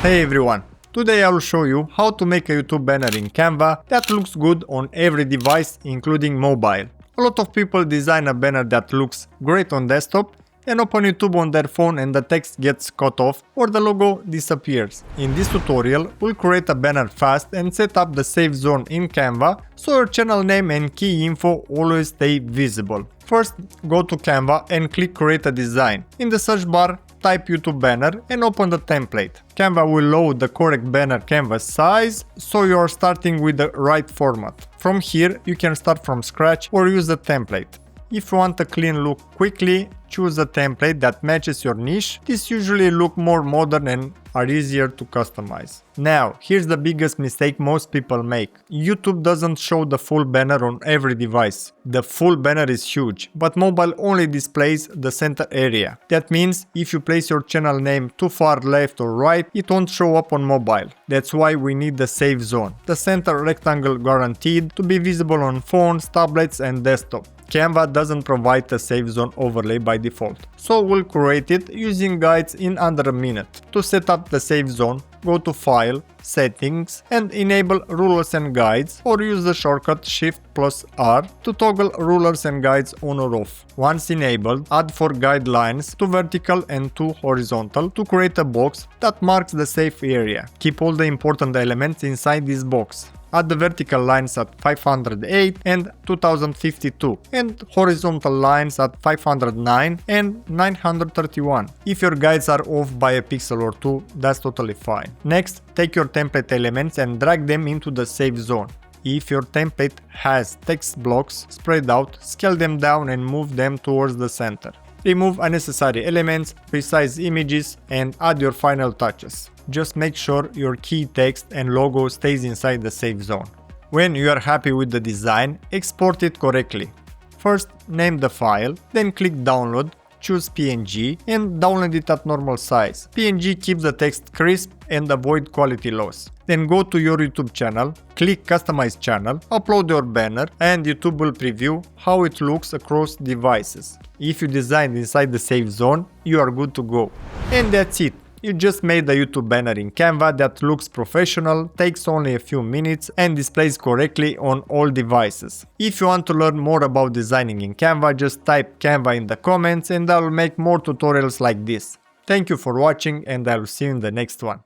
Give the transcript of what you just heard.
Hey everyone! Today I will show you how to make a YouTube banner in Canva that looks good on every device, including mobile. A lot of people design a banner that looks great on desktop and open YouTube on their phone and the text gets cut off or the logo disappears. In this tutorial, we'll create a banner fast and set up the save zone in Canva so your channel name and key info always stay visible. First, go to Canva and click Create a Design. In the search bar, type YouTube banner and open the template. Canva will load the correct banner canvas size, so you are starting with the right format. From here, you can start from scratch or use the template. If you want a clean look quickly, choose a template that matches your niche. These usually look more modern and are easier to customize. Now, here's the biggest mistake most people make. YouTube doesn't show the full banner on every device. The full banner is huge, but mobile only displays the center area. That means if you place your channel name too far left or right, it won't show up on mobile. That's why we need the save zone. The center rectangle guaranteed to be visible on phones, tablets and desktop. Canva doesn't provide a save zone overlay by default, so we'll create it using guides in under a minute. To set up the save zone, go to File, Settings and enable Rulers and Guides, or use the shortcut Shift+R to toggle Rulers and Guides on or off. Once enabled, add 4 guidelines, 2 vertical and 2 horizontal, to create a box that marks the safe area. Keep all the important elements inside this box. Add the vertical lines at 508 and 2052 and horizontal lines at 509 and 931. If your guides are off by a pixel or two, that's totally fine. Next, take your template elements and drag them into the save zone. If your template has text blocks spread out, scale them down and move them towards the center. Remove unnecessary elements, resize images and add your final touches. Just make sure your key text and logo stays inside the save zone. When you are happy with the design, export it correctly. First, name the file, then click download, choose PNG and download it at normal size. PNG keeps the text crisp and avoid quality loss. Then go to your YouTube channel, click Customize Channel, upload your banner and YouTube will preview how it looks across devices. If you designed inside the save zone, you are good to go. And that's it. You just made a YouTube banner in Canva that looks professional, takes only a few minutes and displays correctly on all devices. If you want to learn more about designing in Canva, just type Canva in the comments and I will make more tutorials like this. Thank you for watching and I will see you in the next one.